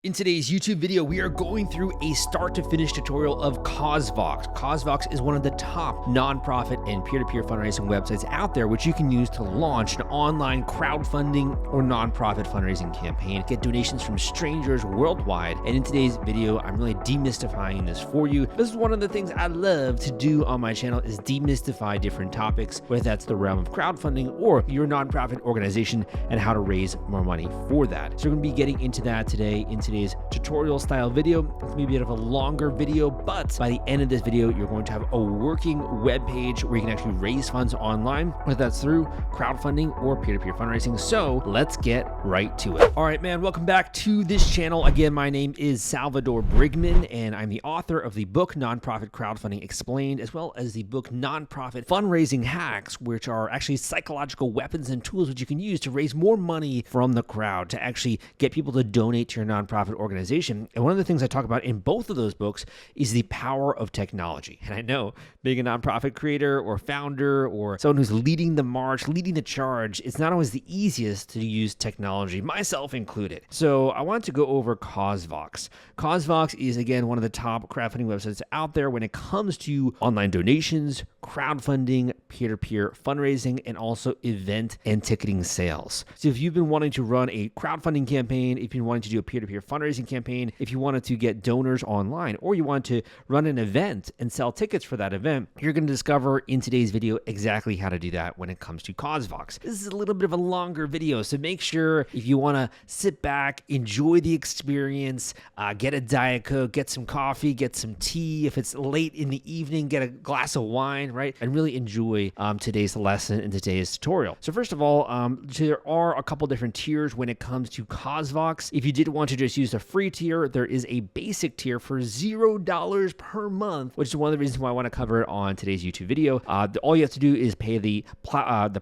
In today's YouTube video, we are going through a start to finish tutorial of CauseVox. CauseVox is one of the top nonprofit and peer-to-peer fundraising websites out there, which you can use to launch an online crowdfunding or nonprofit fundraising campaign, get donations from strangers worldwide. And in today's video, I'm really demystifying this for you. This is one of the things I love to do on my channel is demystify different topics, whether that's the realm of crowdfunding or your nonprofit organization and how to raise more money for that. So we're going to be getting into that today in today's tutorial style video. It's going to be a bit of a longer video, but by the end of this video, you're going to have a working web page where you can actually raise funds online, whether that's through crowdfunding or peer-to-peer fundraising. So let's get right to it. All right, man, welcome back to this channel. Again, my name is Salvador Briggman, and I'm the author of the book Nonprofit Crowdfunding Explained, as well as the book Nonprofit Fundraising Hacks, which are actually psychological weapons and tools which you can use to raise more money from the crowd, to actually get people to donate to your nonprofit organization. And one of the things I talk about in both of those books is the power of technology. And I know being a nonprofit creator or founder or someone who's leading the march, leading the charge, it's not always the easiest to use technology, myself included. So I wanted to go over CauseVox. CauseVox is, again, one of the top crowdfunding websites out there when it comes to online donations, crowdfunding, peer-to-peer fundraising, and also event and ticketing sales. So if you've been wanting to run a crowdfunding campaign, if you've been wanting to do a peer-to-peer fundraising campaign, if you wanted to get donors online, or you want to run an event and sell tickets for that event, you're going to discover in today's video exactly how to do that when it comes to CauseVox. This is a little bit of a longer video, so make sure if you want to sit back, enjoy the experience, get a Diet Coke, get some coffee, get some tea. If it's late in the evening, get a glass of wine, right? And really enjoy today's lesson and today's tutorial. So first of all, there are a couple different tiers when it comes to CauseVox. If you did want to just use the free tier, there is a basic tier for $0 per month, which is one of the reasons why I want to cover it on today's YouTube video. All you have to do is pay the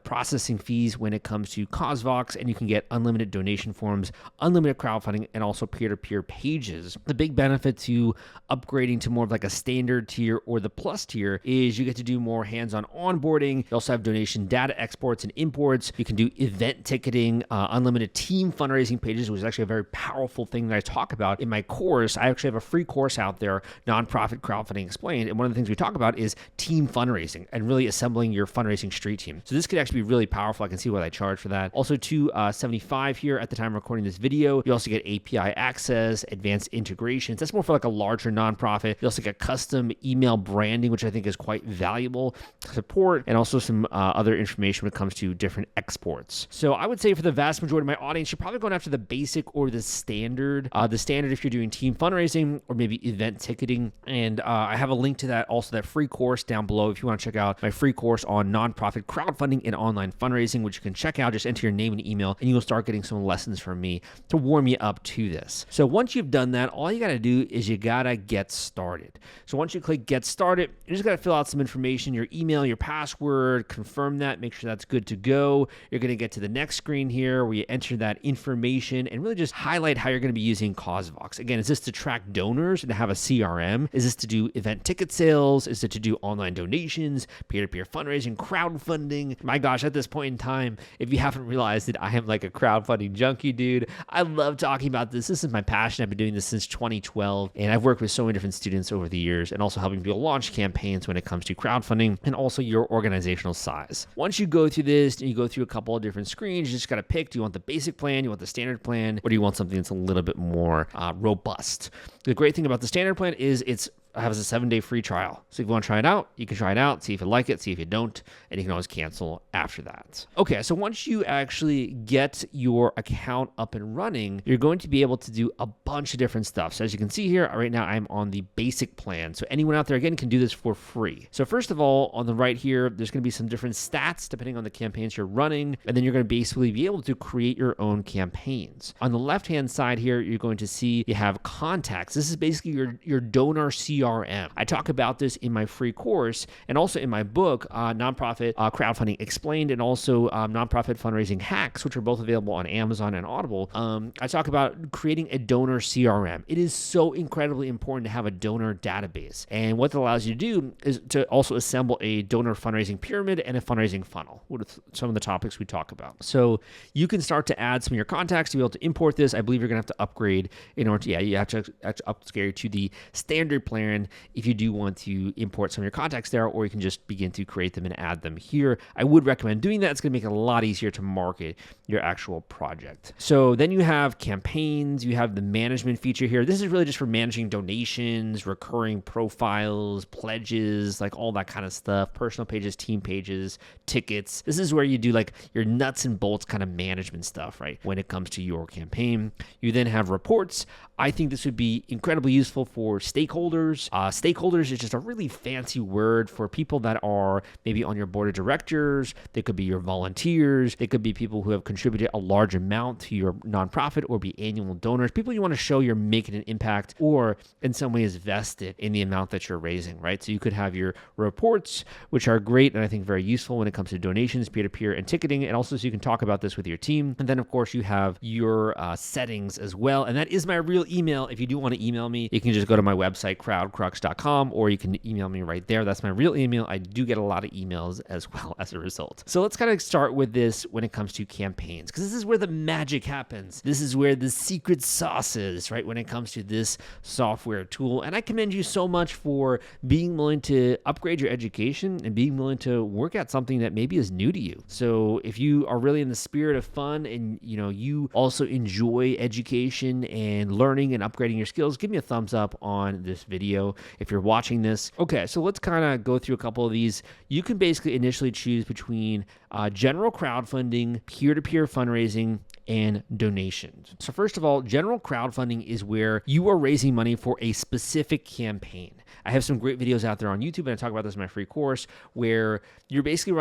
processing fees when it comes to CauseVox, and you can get unlimited donation forms, unlimited crowdfunding, and also peer-to-peer pages. The big benefit to upgrading to more of like a standard tier or the plus tier is you get to do more hands-on onboarding. You also have donation data exports and imports. You can do event ticketing, unlimited team fundraising pages, which is actually a very powerful thing that I talk about in my course. I actually have a free course out there, Nonprofit Crowdfunding Explained, and one of the things we talk about is team fundraising and really assembling your fundraising street team. So this could actually be really powerful. I can see what I charge for that. Also, $275 here at the time of recording this video. You also get API access, advanced integrations. That's more for like a larger nonprofit. You also get custom email branding, which I think is quite valuable support, and also some other information when it comes to different exports. So I would say for the vast majority of my audience, you're probably going after the basic or the standard. The standard if you're doing team fundraising or maybe event ticketing. And I have a link to that, also that free course down below if you want to check out my free course on nonprofit crowdfunding and online fundraising, which you can check out. Just enter your name and email, and you'll start getting some lessons from me to warm you up to this. So once you've done that, all you got to do is you got to get started. So once you click get started, you just got to fill out some information, your email, your password, confirm that, make sure that's good to go. You're going to get to the next screen here where you enter that information and really just highlight how you're going to be using CauseVox. Again, is this to track donors and to have a CRM? Is this to do event ticket sales? Is it to do online donations, peer-to-peer fundraising, crowdfunding? My gosh, at this point in time, if you haven't realized it, I am like a crowdfunding junkie, dude. I love talking about this. This is my passion. I've been doing this since 2012, and I've worked with so many different students over the years, and also helping people launch campaigns when it comes to crowdfunding and also your organizational size. Once you go through this and you go through a couple of different screens, you just got to pick, do you want the basic plan, you want the standard plan, or do you want something that's a little bit more robust? The great thing about the standard plan is it has a 7-day free trial. So if you want to try it out, you can try it out, see if you like it, see if you don't, and you can always cancel after that. Okay, so once you actually get your account up and running, you're going to be able to do a bunch of different stuff. So as you can see here, right now I'm on the basic plan. So anyone out there, again, can do this for free. So first of all, on the right here, there's going to be some different stats depending on the campaigns you're running, and then you're going to basically be able to create your own campaigns. On the left-hand side here, you're going to see you have contacts. This is basically your donor CRM. CRM. I talk about this in my free course and also in my book, Nonprofit Crowdfunding Explained, and also Nonprofit Fundraising Hacks, which are both available on Amazon and Audible. I talk about creating a donor CRM. It is so incredibly important to have a donor database. And what that allows you to do is to also assemble a donor fundraising pyramid and a fundraising funnel with some of the topics we talk about. So you can start to add some of your contacts to be able to import this. I believe you're going to have to upgrade in order to, you have to upgrade to the standard plan if you do want to import some of your contacts there, or you can just begin to create them and add them here. I would recommend doing that. It's going to make it a lot easier to market your actual project. So then you have campaigns, you have the management feature here. This is really just for managing donations, recurring profiles, pledges, like all that kind of stuff, personal pages, team pages, tickets. This is where you do like your nuts and bolts kind of management stuff, right? When it comes to your campaign. You then have reports. I think this would be incredibly useful for stakeholders. Stakeholders is just a really fancy word for people that are maybe on your board of directors. They could be your volunteers. They could be people who have contributed a large amount to your nonprofit or be annual donors. People you want to show you're making an impact or in some way is vested in the amount that you're raising, right? So you could have your reports, which are great and I think very useful when it comes to donations, peer-to-peer, and ticketing. And also so you can talk about this with your team. And then of course you have your settings as well. And that is my real email. If you do want to email me, you can just go to my website, crowdcrux.com, or you can email me right there. That's my real email. I do get a lot of emails as well as a result. So let's kind of start with this when it comes to campaigns, because this is where the magic happens. This is where the secret sauce is, right? When it comes to this software tool. And I commend you so much for being willing to upgrade your education and being willing to work at something that maybe is new to you. So if you are really in the spirit of fun and you also enjoy education and learning and upgrading your skills, give me a thumbs up on this video if you're watching this. Okay, so let's kind of go through a couple of these. You can basically initially choose between general crowdfunding, peer-to-peer fundraising, and donations. So first of all, general crowdfunding is where you are raising money for a specific campaign. I have some great videos out there on YouTube, and I talk about this in my free course, where you're basically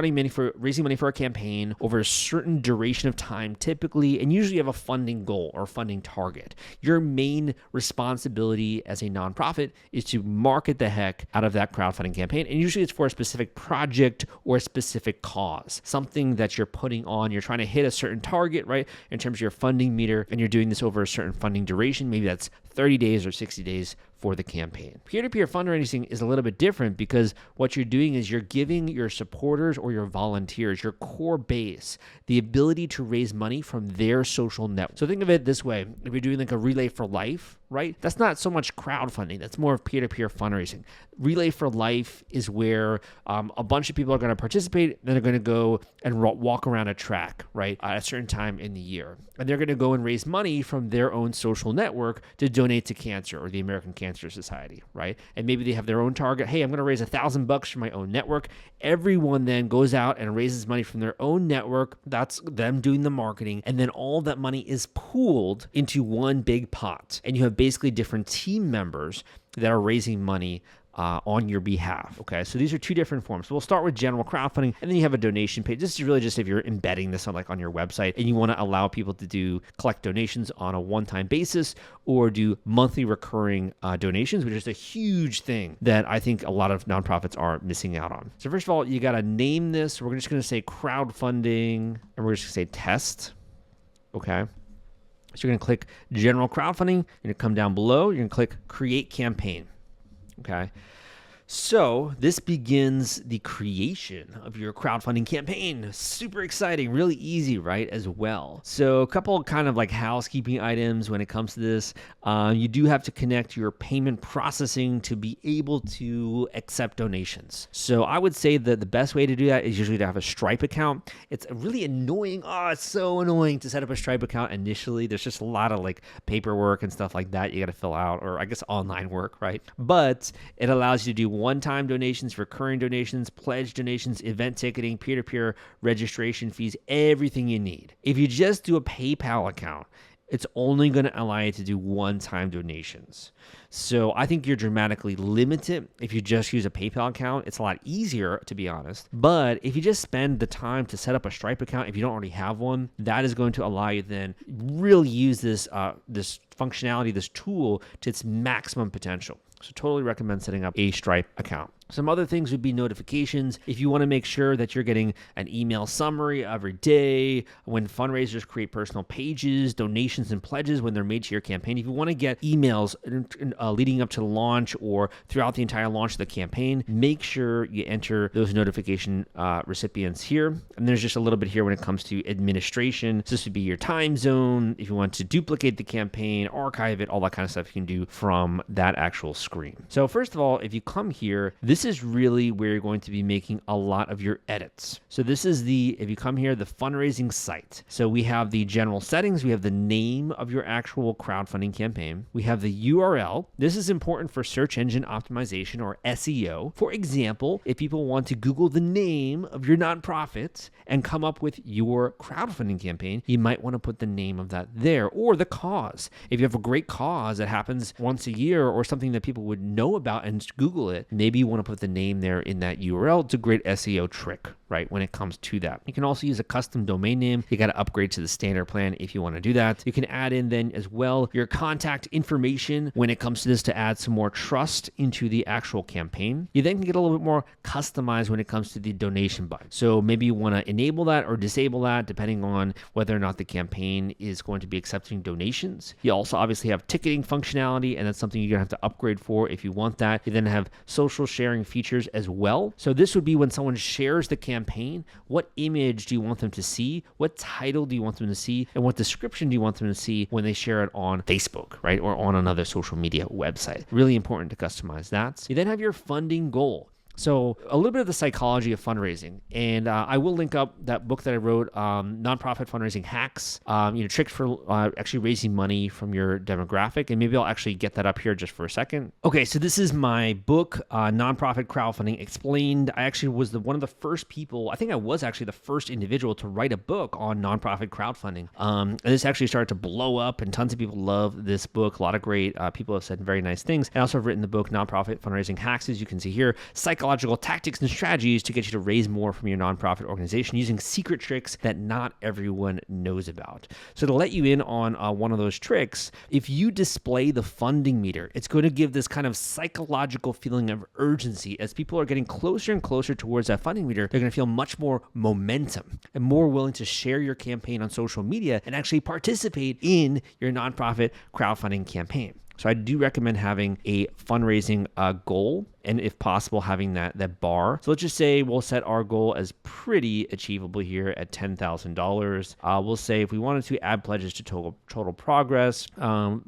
raising money for a campaign over a certain duration of time, typically, and usually you have a funding goal or funding target. Your main responsibility as a nonprofit is to market the heck out of that crowdfunding campaign, and usually it's for a specific project or a specific cause, something that you're putting on. You're trying to hit a certain target, right, in terms of your funding meter, and you're doing this over a certain funding duration. Maybe that's 30 days or 60 days for the campaign. Peer-to-peer fundraising is a little bit different because what you're doing is you're giving your supporters or your volunteers, your core base, the ability to raise money from their social network. So think of it this way. If you're doing like a Relay for Life, right? That's not so much crowdfunding. That's more of peer-to-peer fundraising. Relay for Life is where a bunch of people are going to participate. Then they're going to go and walk around a track, right, at a certain time in the year. And they're going to go and raise money from their own social network to donate to cancer or the American Cancer Society, right? And maybe they have their own target. Hey, I'm going to raise $1,000 from my own network. Everyone then goes out and raises money from their own network. That's them doing the marketing. And then all that money is pooled into one big pot. And you have basically different team members that are raising money on your behalf. Okay, so these are two different forms. So we'll start with general crowdfunding, and then you have a donation page. This is really just if you're embedding this on your website and you want to allow people to collect donations on a one-time basis or do monthly recurring donations, which is a huge thing that I think a lot of nonprofits are missing out on. So first of all, you got to name this. We're just going to say crowdfunding, and we're just going to say test. Okay. So you're going to click general crowdfunding. You're going to come down below. You're going to click create campaign. Okay. So this begins the creation of your crowdfunding campaign. Super exciting, really easy, right, as well. So a couple kind of like housekeeping items when it comes to this. You do have to connect your payment processing to be able to accept donations. So I would say that the best way to do that is usually to have a Stripe account. It's really annoying. Oh, it's so annoying to set up a Stripe account initially. There's just a lot of like paperwork and stuff like that you got to fill out, or I guess online work, right? But it allows you to do one-time donations, recurring donations, pledge donations, event ticketing, peer-to-peer registration fees, everything you need. If you just do a PayPal account, it's only going to allow you to do one-time donations. So I think you're dramatically limited if you just use a PayPal account. It's a lot easier, to be honest. But if you just spend the time to set up a Stripe account, if you don't already have one, that is going to allow you then really use this functionality, this tool to its maximum potential. So totally recommend setting up a Stripe account. Some other things would be notifications. If you want to make sure that you're getting an email summary every day, when fundraisers create personal pages, donations and pledges when they're made to your campaign, if you want to get emails leading up to the launch or throughout the entire launch of the campaign, make sure you enter those notification recipients here. And there's just a little bit here when it comes to administration. So this would be your time zone. If you want to duplicate the campaign, archive it, all that kind of stuff you can do from that actual screen. So first of all, if you come here, this is really where you're going to be making a lot of your edits. So this is if you come here, the fundraising site. So we have the general settings. We have the name of your actual crowdfunding campaign. We have the URL. This is important for search engine optimization or SEO. For example, if people want to Google the name of your nonprofit and come up with your crowdfunding campaign, you might want to put the name of that there, or the cause. If you have a great cause that happens once a year or something that people would know about and Google it, maybe you want to put the name there in that URL. It's a great SEO trick, right, when it comes to that. You can also use a custom domain name. You got to upgrade to the standard plan if you want to do that. You can add in then as well your contact information when it comes to this to add some more trust into the actual campaign. You then can get a little bit more customized when it comes to the donation button. So maybe you want to enable that or disable that depending on whether or not the campaign is going to be accepting donations. You also obviously have ticketing functionality, and that's something you're going to have to upgrade for if you want that. You then have social sharing features as well. So this would be when someone shares the campaign, what image do you want them to see? What title do you want them to see? And what description do you want them to see when they share it on Facebook, right? Or on another social media website. Really important to customize that. You then have your funding goal. So a little bit of the psychology of fundraising, and I will link up that book that I wrote, Nonprofit Fundraising Hacks, tricks for actually raising money from your demographic, and maybe I'll actually get that up here just for a second. Okay, so this is my book, Nonprofit Crowdfunding Explained. I actually was one of the first people, I think I was actually the first individual to write a book on nonprofit crowdfunding. And this actually started to blow up, and tons of people love this book. A lot of great people have said very nice things. I also have written the book, Nonprofit Fundraising Hacks, as you can see here, psychological tactics and strategies to get you to raise more from your nonprofit organization using secret tricks that not everyone knows about. So to let you in on one of those tricks, if you display the funding meter, it's going to give this kind of psychological feeling of urgency. As people are getting closer and closer towards that funding meter, they're going to feel much more momentum and more willing to share your campaign on social media and actually participate in your nonprofit crowdfunding campaign. So I do recommend having a fundraising goal, and if possible, having that bar. So let's just say we'll set our goal as pretty achievable here at $10,000. We'll say if we wanted to add pledges to total progress,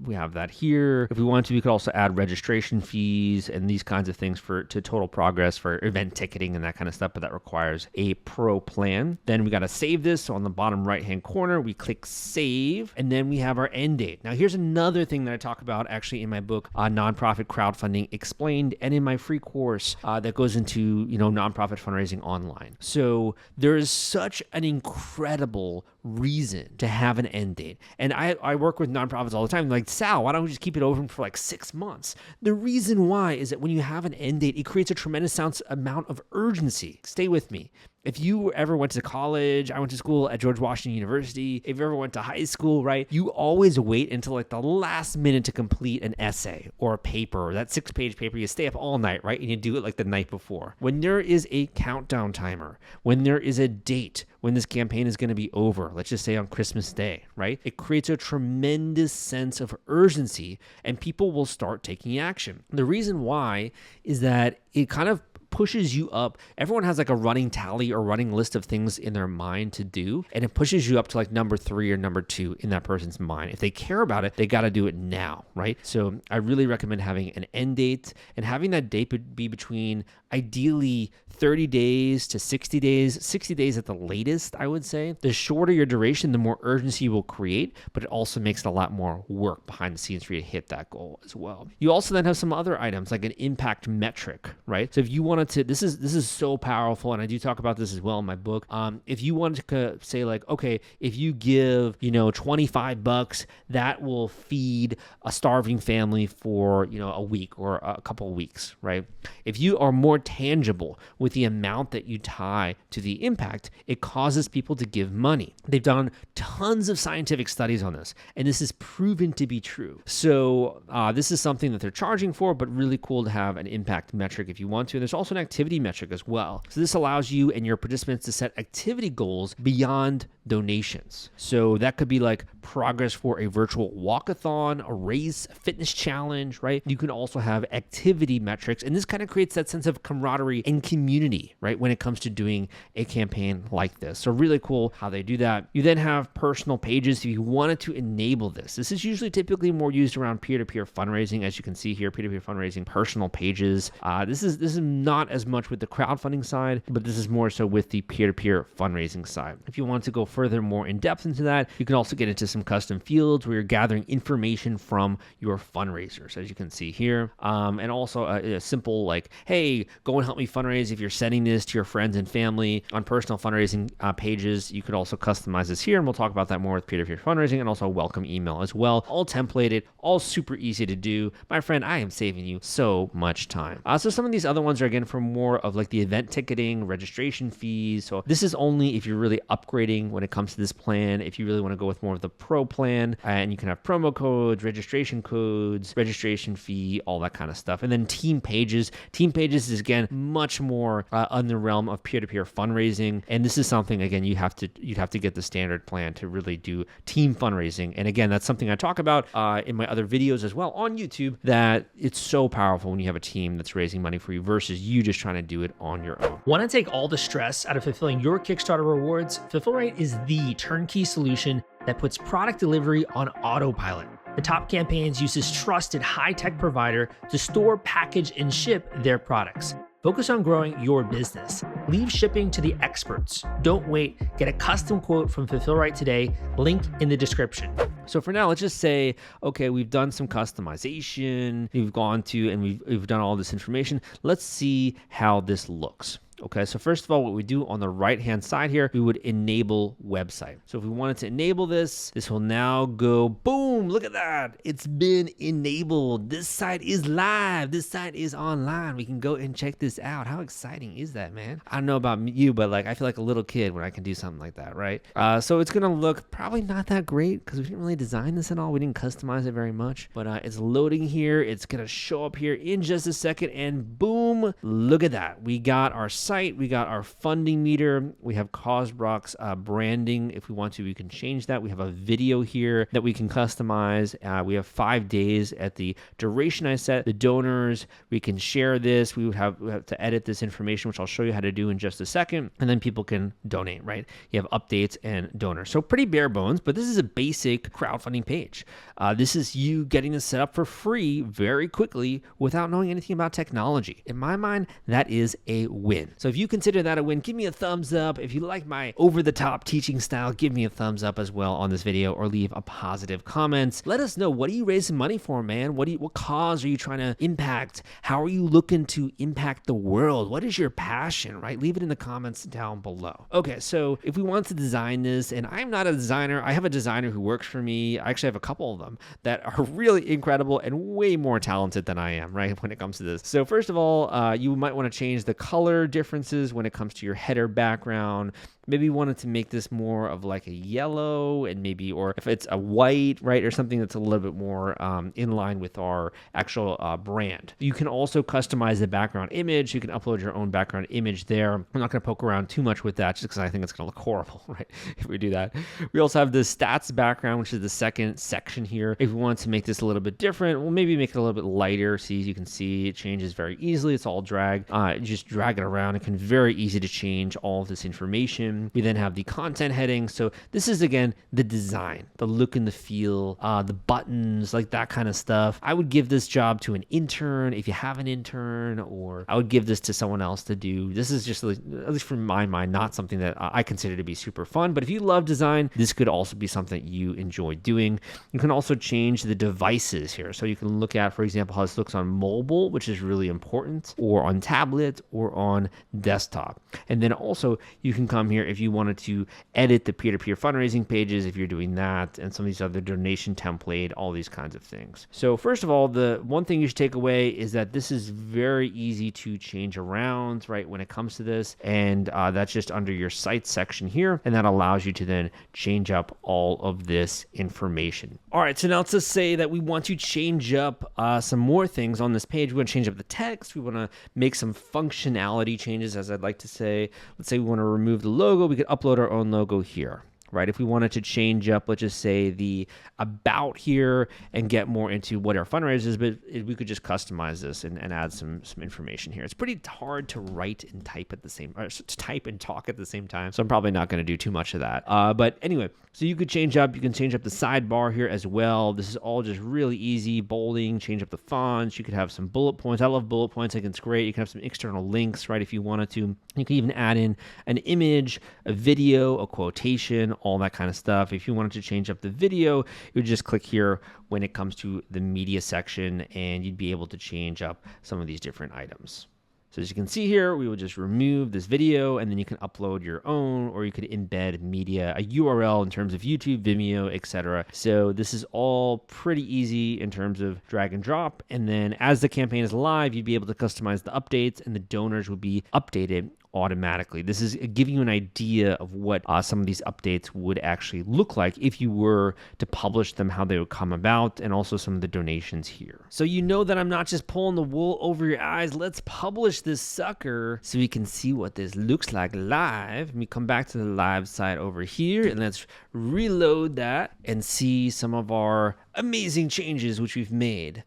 we have that here. If we wanted to, we could also add registration fees and these kinds of things to total progress for event ticketing and that kind of stuff, but that requires a pro plan. Then we got to save this. So on the bottom right-hand corner, we click save, and then we have our end date. Now here's another thing that I talk about actually in my book, Nonprofit Crowdfunding Explained, and in my free course that goes into nonprofit fundraising online. So there is such an incredible reason to have an end date. And I work with nonprofits all the time. Like, Sal, why don't we just keep it open for like 6 months? The reason why is that when you have an end date, it creates a tremendous amount of urgency. Stay with me. If you ever went to college, I went to school at George Washington University. If you ever went to high school, right, you always wait until like the last minute to complete an essay or a paper, or that 6-page paper. You stay up all night, right, and you do it like the night before. When there is a countdown timer, when there is a date, when this campaign is going to be over, let's just say on Christmas Day, right, it creates a tremendous sense of urgency, and people will start taking action. The reason why is that it kind of pushes you up. Everyone has like a running tally or running list of things in their mind to do, and it pushes you up to like number 3 or number 2 in that person's mind. If they care about it, they got to do it now, right? So I really recommend having an end date, and having that date be between ideally 30 days to 60 days, 60 days at the latest, I would say. The shorter your duration, the more urgency you will create, but it also makes it a lot more work behind the scenes for you to hit that goal as well. You also then have some other items like an impact metric, right? So if you wanted to, this is so powerful, and I do talk about this as well in my book. If you wanted to say like, okay, if you give, $25, that will feed a starving family for, a week or a couple of weeks, right? If you are more tangible with the amount that you tie to the impact, it causes people to give money. They've done tons of scientific studies on this, and this is proven to be true. So this is something that they're charging for, but really cool to have an impact metric if you want to. And there's also an activity metric as well. So this allows you and your participants to set activity goals beyond donations. So that could be like progress for a virtual walkathon, a race, a fitness challenge, right? You can also have activity metrics, and this kind of creates that sense of camaraderie and community, right? When it comes to doing a campaign like this. So really cool how they do that. You then have personal pages if you wanted to enable this. This is usually typically more used around peer-to-peer fundraising, as you can see here, peer-to-peer fundraising, personal pages. This is not as much with the crowdfunding side, but this is more so with the peer-to-peer fundraising side. If you want to go further, more in depth into that, you can also get into some custom fields where you're gathering information from your fundraisers, as you can see here. And also a simple like, hey, go and help me fundraise. If you're sending this to your friends and family on personal fundraising pages, you could also customize this here. And we'll talk about that more with peer-to-peer fundraising, and also a welcome email as well. All templated, all super easy to do. My friend, I am saving you so much time. So some of these other ones are again for more of like the event ticketing, registration fees. So this is only if you're really upgrading when it comes to this plan. If you really want to go with more of the pro plan, and you can have promo codes, registration fee, all that kind of stuff. And then team pages. Team pages is again much more on the realm of peer-to-peer fundraising. And this is something again you'd have to get the standard plan to really do team fundraising. And again, that's something I talk about in my other videos as well on YouTube, that it's so powerful when you have a team that's raising money for you versus you just trying to do it on your own. Want to take all the stress out of fulfilling your Kickstarter rewards? Fulfillrite is the turnkey solution that puts product delivery on autopilot. The Top Campaigns uses trusted high-tech provider to store, package, and ship their products. Focus on growing your business. Leave shipping to the experts. Don't wait. Get a custom quote from Fulfillrite today. Link in the description. So for now, let's just say, okay, we've done some customization. We've gone to and we've done all this information. Let's see how this looks. Okay, so first of all, what we do on the right-hand side here, we would enable website. So if we wanted to enable this, this will now go, boom, look at that. It's been enabled. This site is live. This site is online. We can go and check this out. How exciting is that, man? I don't know about you, but like I feel like a little kid when I can do something like that, right? So it's gonna look probably not that great because we didn't really design this at all. We didn't customize it very much, but it's loading here. It's gonna show up here in just a second, and boom, look at that. We got our site, we got our funding meter, we have CauseVox branding. If we want to, we can change that. We have a video here that we can customize. We have 5 days at the duration I set. The donors, we can share this. We have to edit this information, which I'll show you how to do in just a second. And then people can donate, right? You have updates and donors. So pretty bare bones, but this is a basic crowdfunding page. This is you getting this set up for free very quickly without knowing anything about technology. In my mind, that is a win. So if you consider that a win, give me a thumbs up. If you like my over-the-top teaching style, give me a thumbs up as well on this video, or leave a positive comment. Let us know, what are you raising money for, man? What cause are you trying to impact? How are you looking to impact the world? What is your passion, right? Leave it in the comments down below. Okay, so if we want to design this, and I'm not a designer, I have a designer who works for me. I actually have a couple of them that are really incredible and way more talented than I am, right, when it comes to this. So first of all, you might want to change the color differences when it comes to your header background. Maybe you wanted to make this more of like a yellow, and maybe, or if it's a white, right, or something that's a little bit more in line with our actual brand. You can also customize the background image. You can upload your own background image there. I'm not going to poke around too much with that just because I think it's going to look horrible, right, if we do that. We also have the stats background, which is the second section here. If we want to make this a little bit different, we'll maybe make it a little bit lighter. See, you can see it changes very easily. It's all drag. You just drag it around it can be very easy to change all of this information. We then have the content heading. So this is, again, the design, the look and the feel, the buttons, like that kind of stuff. I would give this job to an intern if you have an intern, or I would give this to someone else to do. This is just, at least from my mind, not something that I consider to be super fun. But if you love design, this could also be something you enjoy doing. You can also change the devices here. So you can look at, for example, how this looks on mobile, which is really important, or on tablet, or on desktop. And then also you can come here if you wanted to edit the peer-to-peer fundraising pages, if you're doing that, and some of these other donation template, all these kinds of things. So first of all, the one thing you should take away is that this is very easy to change around, right, when it comes to this. And that's just under your site section here. And that allows you to then change up all of this information. All right, so now let's just say that we want to change up some more things on this page. We want to change up the text. We want to make some functionality changes, as I'd like to say. Let's say we want to remove the logo. We could upload our own logo here. Right? If we wanted to change up, let's just say the about here and get more into what our fundraiser is, but we could just customize this and add some information here. It's pretty hard to write and type at the same, or to type and talk at the same time. So I'm probably not going to do too much of that. But anyway, so you can change up the sidebar here as well. This is all just really easy. Bolding, change up the fonts. You could have some bullet points. I love bullet points. I think it's great. You can have some external links, right? If you wanted to, you can even add in an image, a video, a quotation, all that kind of stuff. If you wanted to change up the video, you would just click here when it comes to the media section, and you'd be able to change up some of these different items. So as you can see here, we will just remove this video, and then you can upload your own, or you could embed media, a URL in terms of YouTube, Vimeo, etc. So this is all pretty easy in terms of drag and drop. And then as the campaign is live, you'd be able to customize the updates, and the donors would be updated automatically. This is giving you an idea of what some of these updates would actually look like if you were to publish them, how they would come about, and also some of the donations here. So you know that I'm not just pulling the wool over your eyes. Let's publish this sucker so we can see what this looks like live. Let me come back to the live side over here, and let's reload that and see some of our amazing changes which we've made.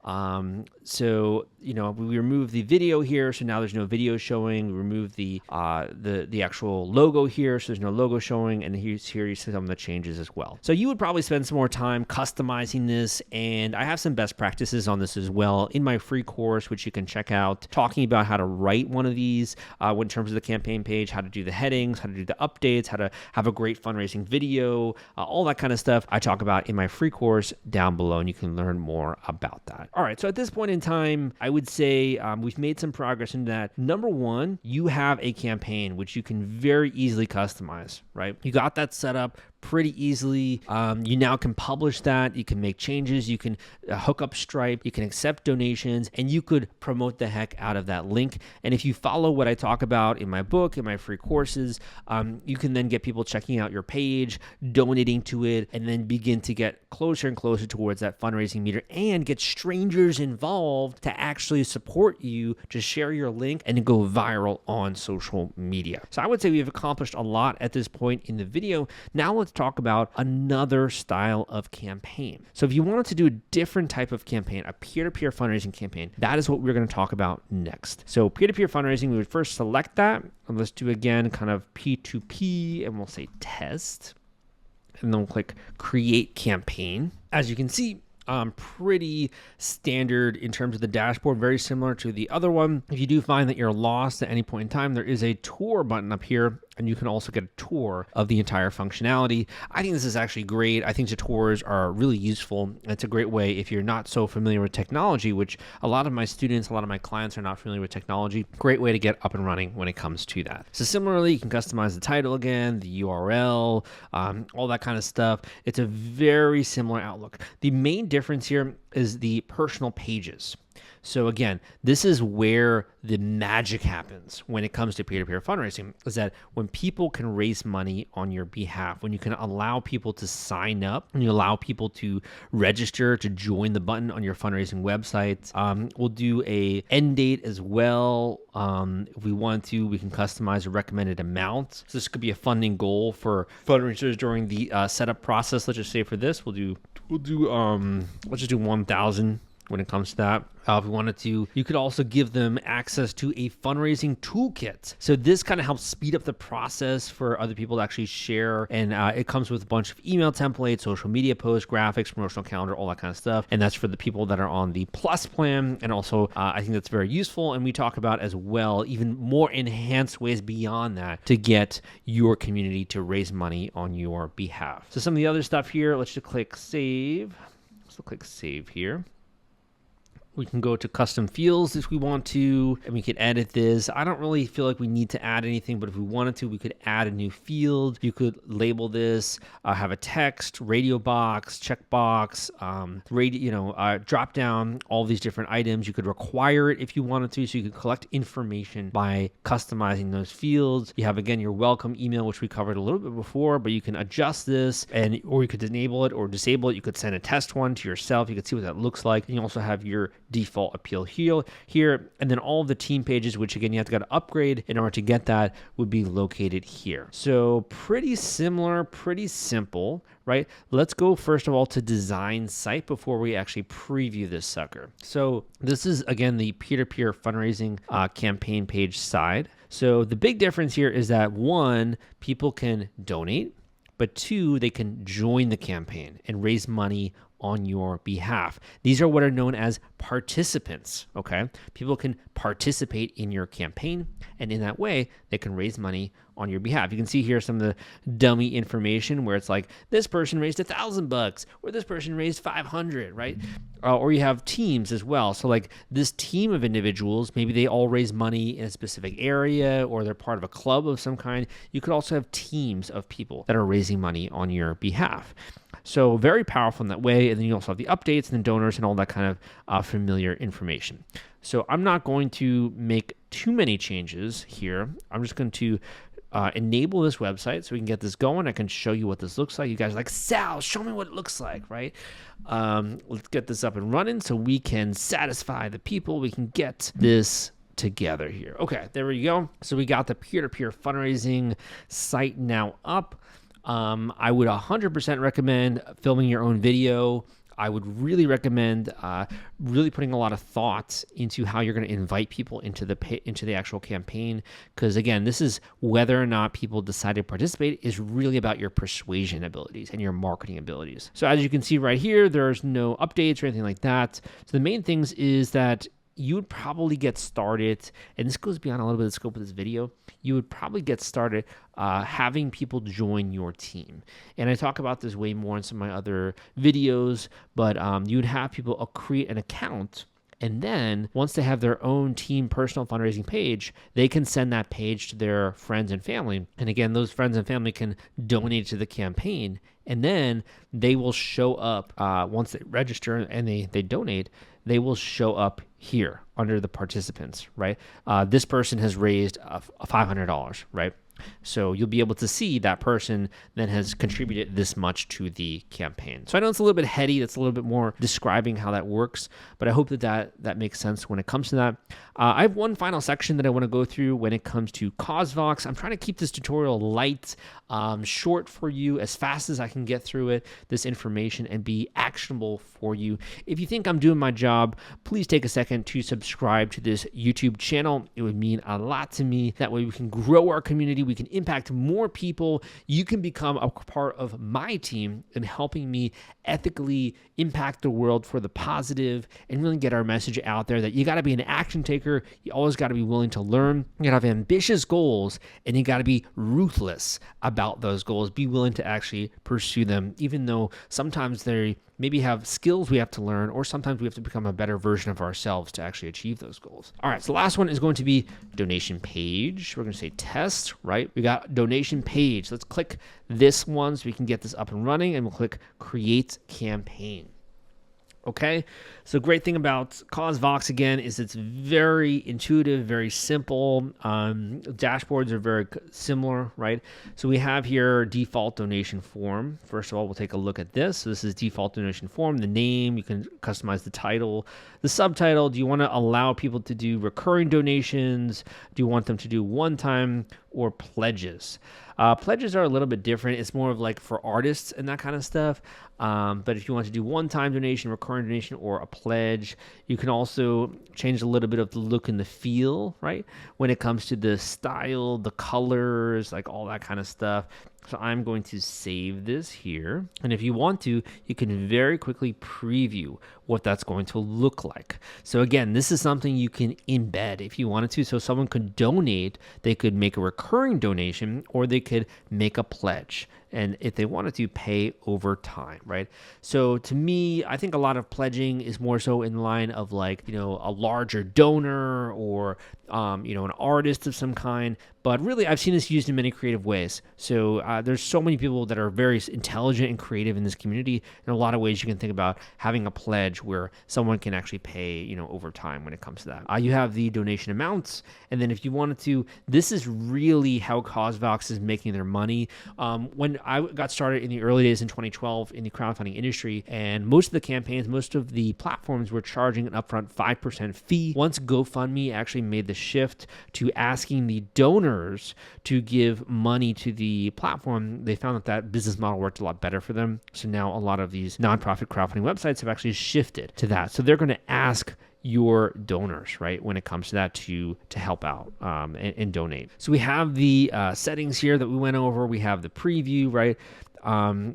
So we remove the video here, so now there's no video showing. We remove the actual logo here, so there's no logo showing, and here you see some of the changes as well. So you would probably spend some more time customizing this, and I have some best practices on this as well in my free course, which you can check out, talking about how to write one of these in terms of the campaign page, how to do the headings, how to do the updates, how to have a great fundraising video, all that kind of stuff I talk about in my free course down below, and you can learn more about that. All right, so at this point in time, I would say we've made some progress in that. Number one, you have a campaign which you can very easily customize, right? You got that set up pretty easily. You now can publish that. You can make changes. You can hook up Stripe. You can accept donations, and you could promote the heck out of that link. And if you follow what I talk about in my book, in my free courses, you can then get people checking out your page, donating to it, and then begin to get closer and closer towards that fundraising meter, and get strangers involved to actually support you, to share your link and to go viral on social media. So I would say we've accomplished a lot at this point in the video. Now let's talk about another style of campaign. So if you wanted to do a different type of campaign, a peer-to-peer fundraising campaign, that is what we're going to talk about next. So peer-to-peer fundraising, we would first select that, and let's do again kind of P2P, and we'll say test, and then we'll click create campaign. As you can see, pretty standard in terms of the dashboard, very similar to the other one. If you do find that you're lost at any point in time, there is a tour button up here, and you can also get a tour of the entire functionality. I think this is actually great. I think the tours are really useful. It's a great way if you're not so familiar with technology, which a lot of my students, a lot of my clients are not familiar with technology. Great way to get up and running when it comes to that. So similarly, you can customize the title again, the URL, all that kind of stuff. It's a very similar outlook. The main difference here is the personal pages. So again, this is where the magic happens when it comes to peer-to-peer fundraising, is that when people can raise money on your behalf, when you can allow people to sign up, and you allow people to register to join the button on your fundraising website. We'll do a end date as well. If we want to, we can customize a recommended amount. So this could be a funding goal for fundraisers during the setup process. Let's just say for this, we'll do let's just do 1,000. when it comes to that. If you wanted to, you could also give them access to a fundraising toolkit. So this kind of helps speed up the process for other people to actually share. And it comes with a bunch of email templates, social media posts, graphics, promotional calendar, all that kind of stuff. And that's for the people that are on the Plus plan. And also, I think that's very useful. And we talk about as well, even more enhanced ways beyond that to get your community to raise money on your behalf. So some of the other stuff here, let's just click save. So click save here. We can go to custom fields if we want to, and we can edit this. I don't really feel like we need to add anything, but if we wanted to, we could add a new field. You could label this, have a text, radio box, checkbox, drop down, all these different items. You could require it if you wanted to, so you could collect information by customizing those fields. You have, again, your welcome email, which we covered a little bit before, but you can adjust this, or you could enable it or disable it. You could send a test one to yourself. You could see what that looks like. And you also have your default appeal here, and then all of the team pages, which again you have to go to upgrade in order to get that, would be located here. So pretty similar, pretty simple, right? Let's go first of all to design site before we actually preview this sucker. So this is again the peer-to-peer fundraising campaign page side. So the big difference here is that one, people can donate, but two, they can join the campaign and raise money on your behalf. These are what are known as participants, okay? People can participate in your campaign, and in that way, they can raise money on your behalf. You can see here some of the dummy information where it's like, this person raised $1,000, or this person raised 500, right? Or you have teams as well. So like this team of individuals, maybe they all raise money in a specific area, or they're part of a club of some kind. You could also have teams of people that are raising money on your behalf. So very powerful in that way. And then you also have the updates and the donors and all that kind of familiar information. So I'm not going to make too many changes here. I'm just going to enable this website so we can get this going. I can show you what this looks like. You guys are like, Sal, show me what it looks like, right? Let's get this up and running so we can satisfy the people. We can get this together here. Okay, there we go. So we got the peer-to-peer fundraising site now up. I would 100% recommend filming your own video. I would really recommend really putting a lot of thought into how you're going to invite people into the actual campaign, because again, this is whether or not people decide to participate is really about your persuasion abilities and your marketing abilities. So as you can see right here, there's no updates or anything like that. So the main things is that you would probably get started, and this goes beyond a little bit of the scope of this video, you would probably get started having people join your team. And I talk about this way more in some of my other videos, but you would have people create an account, and then once they have their own team personal fundraising page, they can send that page to their friends and family. And again, those friends and family can donate to the campaign, and then they will show up once they register and they donate, they will show up here under the participants, right? This person has raised $500, right? So you'll be able to see that person then has contributed this much to the campaign. So I know it's a little bit heady. That's a little bit more describing how that works, but I hope that makes sense when it comes to that. I have one final section that I want to go through when it comes to CauseVox. I'm trying to keep this tutorial light, short for you, as fast as I can get through it, this information, and be actionable for you. If you think I'm doing my job, please take a second to subscribe to this YouTube channel. It would mean a lot to me. That way we can grow our community. We can impact more people. You can become a part of my team in helping me ethically impact the world for the positive and really get our message out there that you got to be an action taker. You always got to be willing to learn. You got to have ambitious goals, and you got to be ruthless about those goals. Be willing to actually pursue them, even though sometimes they maybe have skills we have to learn, or sometimes we have to become a better version of ourselves to actually achieve those goals. All right, so the last one is going to be donation page. We're going to say test, right? We got donation page. Let's click this one so we can get this up and running, and we'll click create campaign. Okay, so great thing about CauseVox again is it's very intuitive, very simple. Dashboards are very similar, right? So we have here default donation form. First of all, we'll take a look at this. So this is default donation form. The name, you can customize the title, the subtitle. Do you want to allow people to do recurring donations? Do you want them to do one-time or pledges. Pledges are a little bit different. It's more of like for artists and that kind of stuff. But if you want to do one-time donation, recurring donation, or a pledge, you can also change a little bit of the look and the feel, right? When it comes to the style, the colors, like all that kind of stuff. So I'm going to save this here. And if you want to, you can very quickly preview what that's going to look like. So again, this is something you can embed if you wanted to. So someone could donate, they could make a recurring donation, or they could make a pledge. And if they wanted to, pay over time, right? So to me, I think a lot of pledging is more so in line of like, a larger donor or, an artist of some kind. But really, I've seen this used in many creative ways. So there's so many people that are very intelligent and creative in this community. In a lot of ways, you can think about having a pledge where someone can actually pay, over time when it comes to that. You have the donation amounts. And then if you wanted to, this is really how CauseVox is making their money. When I got started in the early days in 2012 in the crowdfunding industry, and most of the campaigns, most of the platforms were charging an upfront 5% fee. Once GoFundMe actually made the shift to asking the donors to give money to the platform, they found that business model worked a lot better for them. So now a lot of these nonprofit crowdfunding websites have actually shifted to that. So they're going to ask your donors, right, when it comes to that, to help out and donate. So we have the settings here that we went over. We have the preview, right?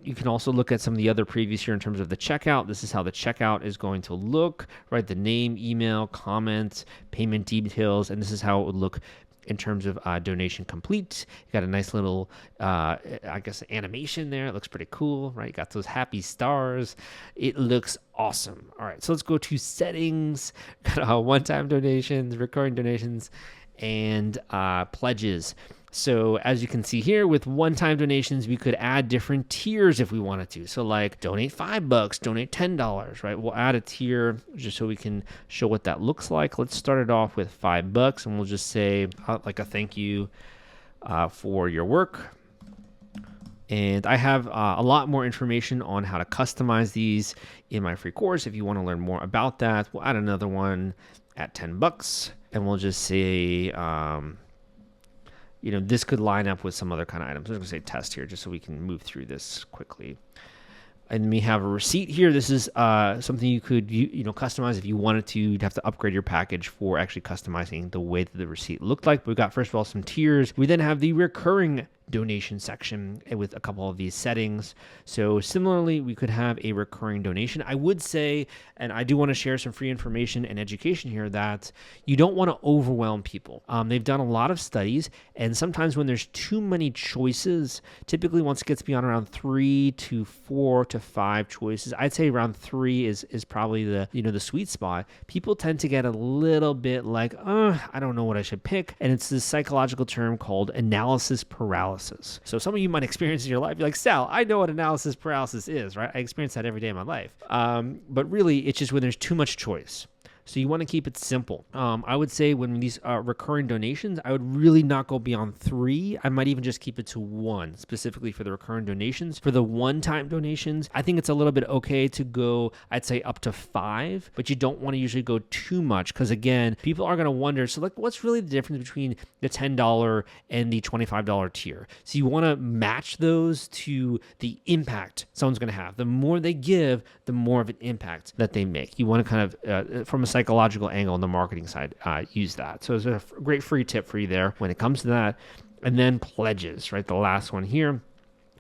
You can also look at some of the other previews here in terms of the checkout. This is how the checkout is going to look, right? The name, email, comments, payment details, and this is how it would look in terms of donation complete. You got a nice little, animation there. It looks pretty cool, right? You got those happy stars. It looks awesome. All right, so let's go to settings. Got one-time donations, recurring donations, and pledges. So as you can see here, with one-time donations, we could add different tiers if we wanted to. So like donate $5, donate $10, right? We'll add a tier just so we can show what that looks like. Let's start it off with $5, and we'll just say like a thank you for your work. And I have a lot more information on how to customize these in my free course. If you want to learn more about that, we'll add another one at $10, and we'll just say, this could line up with some other kind of items. I'm going to say test here just so we can move through this quickly. And we have a receipt here. This is something you could customize if you wanted to. You'd have to upgrade your package for actually customizing the way that the receipt looked like. But we've got, first of all, some tiers. We then have the recurring donation section with a couple of these settings. So similarly, we could have a recurring donation. I would say, and I do want to share some free information and education here, that you don't want to overwhelm people. They've done a lot of studies, and sometimes when there's too many choices, typically once it gets beyond around 3 to 4 to 5 choices, I'd say around 3 is probably the sweet spot. People tend to get a little bit like, I don't know what I should pick. And it's this psychological term called analysis paralysis. So some of you might experience in your life, you're like, Sal, I know what analysis paralysis is, right? I experience that every day in my life. But really, it's just when there's too much choice. So you want to keep it simple. I would say when these recurring donations, I would really not go beyond 3. I might even just keep it to 1, specifically for the recurring donations. For the one-time donations, I think it's a little bit okay to go, I'd say up to 5, but you don't want to usually go too much because, again, people are going to wonder, so like, what's really the difference between the $10 and the $25 tier? So you want to match those to the impact someone's going to have. The more they give, the more of an impact that they make. You want to kind of, from a psychological angle on the marketing side, use that. So it's a great free tip for you there when it comes to that. And then pledges, right? The last one here.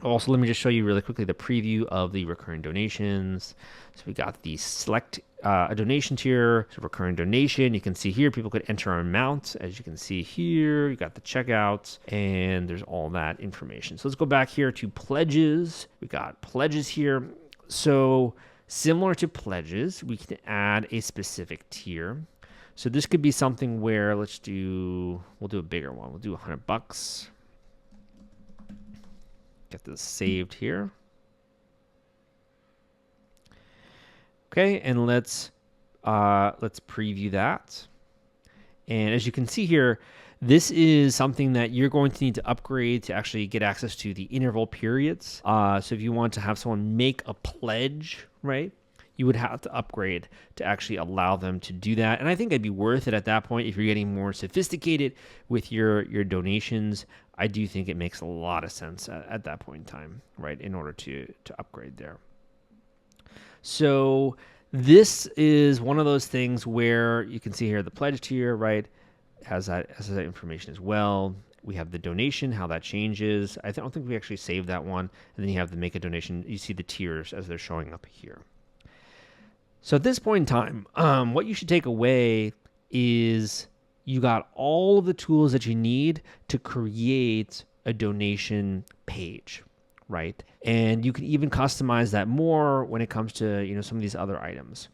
Also, let me just show you really quickly the preview of the recurring donations. So we got the select a donation tier, so recurring donation. You can see here people could enter an amount. As you can see here, you got the checkout, and there's all that information. So let's go back here to pledges. We got pledges here. So similar to pledges, we can add a specific tier. So this could be something where we'll do a bigger one. We'll do $100. Get this saved here. Okay, and let's preview that. And as you can see here, this is something that you're going to need to upgrade to actually get access to the interval periods. So if you want to have someone make a pledge, right, you would have to upgrade to actually allow them to do that. And I think it'd be worth it at that point if you're getting more sophisticated with your donations. I do think it makes a lot of sense at that point in time, right, in order to upgrade there. So this is one of those things where you can see here the pledge tier, right, has that information as well. We have the donation, how that changes. I don't think we actually saved that one. And then you have the make a donation. You see the tiers as they're showing up here. So at this point in time, what you should take away is you got all of the tools that you need to create a donation page, right? And you can even customize that more when it comes to, some of these other items.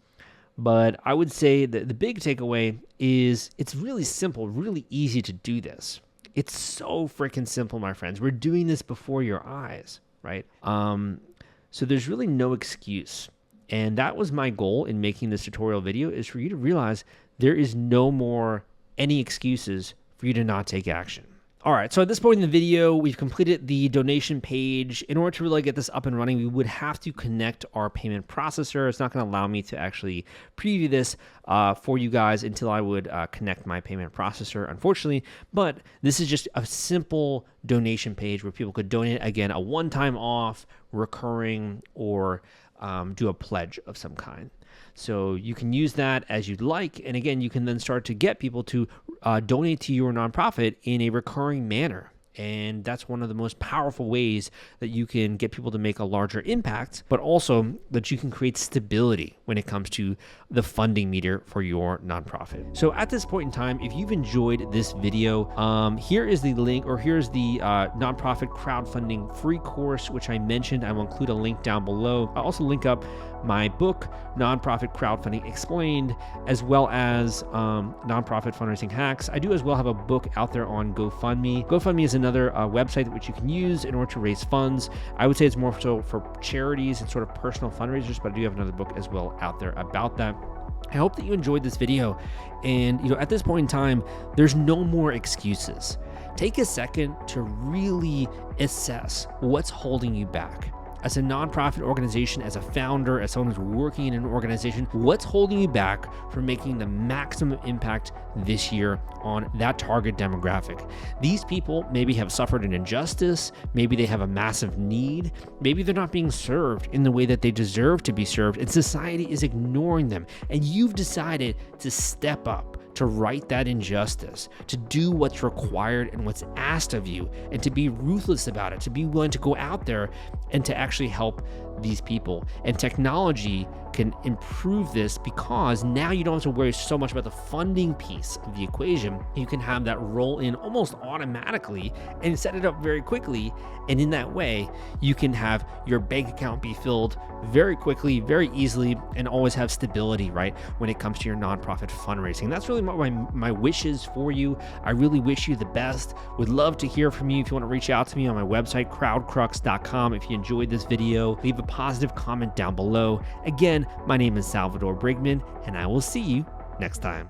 But I would say that the big takeaway is it's really simple, really easy to do this. It's so freaking simple, my friends. We're doing this before your eyes, right? So there's really no excuse. And that was my goal in making this tutorial video, is for you to realize there is no more any excuses for you to not take action. All right, so at this point in the video, we've completed the donation page. In order to really get this up and running, we would have to connect our payment processor. It's not going to allow me to actually preview this for you guys until I would connect my payment processor, unfortunately. But this is just a simple donation page where people could donate, again, a one-time off, recurring, or do a pledge of some kind. So you can use that as you'd like. And again, you can then start to get people to donate to your nonprofit in a recurring manner. And that's one of the most powerful ways that you can get people to make a larger impact, but also that you can create stability when it comes to the funding meter for your nonprofit. So at this point in time, if you've enjoyed this video, here is the link, or here's the nonprofit crowdfunding free course, which I mentioned. I will include a link down below. I'll also link up my book, Nonprofit Crowdfunding Explained, as well as Nonprofit Fundraising Hacks. I do as well have a book out there on GoFundMe. GoFundMe is another website which you can use in order to raise funds. I would say it's more so for charities and sort of personal fundraisers, but I do have another book as well out there about that. I hope that you enjoyed this video. And at this point in time, there's no more excuses. Take a second to really assess what's holding you back. As a nonprofit organization, as a founder, as someone who's working in an organization, what's holding you back from making the maximum impact this year on that target demographic? These people maybe have suffered an injustice, maybe they have a massive need, maybe they're not being served in the way that they deserve to be served, and society is ignoring them. And you've decided to step up, to right that injustice, to do what's required and what's asked of you, and to be ruthless about it, to be willing to go out there and to actually help these people. And technology can improve this, because now you don't have to worry so much about the funding piece of the equation. You can have that roll in almost automatically and set it up very quickly. And in that way, you can have your bank account be filled very quickly, very easily, and always have stability, right, when it comes to your nonprofit fundraising. That's really my wishes for you. I really wish you the best. Would love to hear from you. If you want to reach out to me on my website, crowdcrux.com. If you enjoyed this video, leave a positive comment down below. Again, my name is Salvador Briggman, and I will see you next time.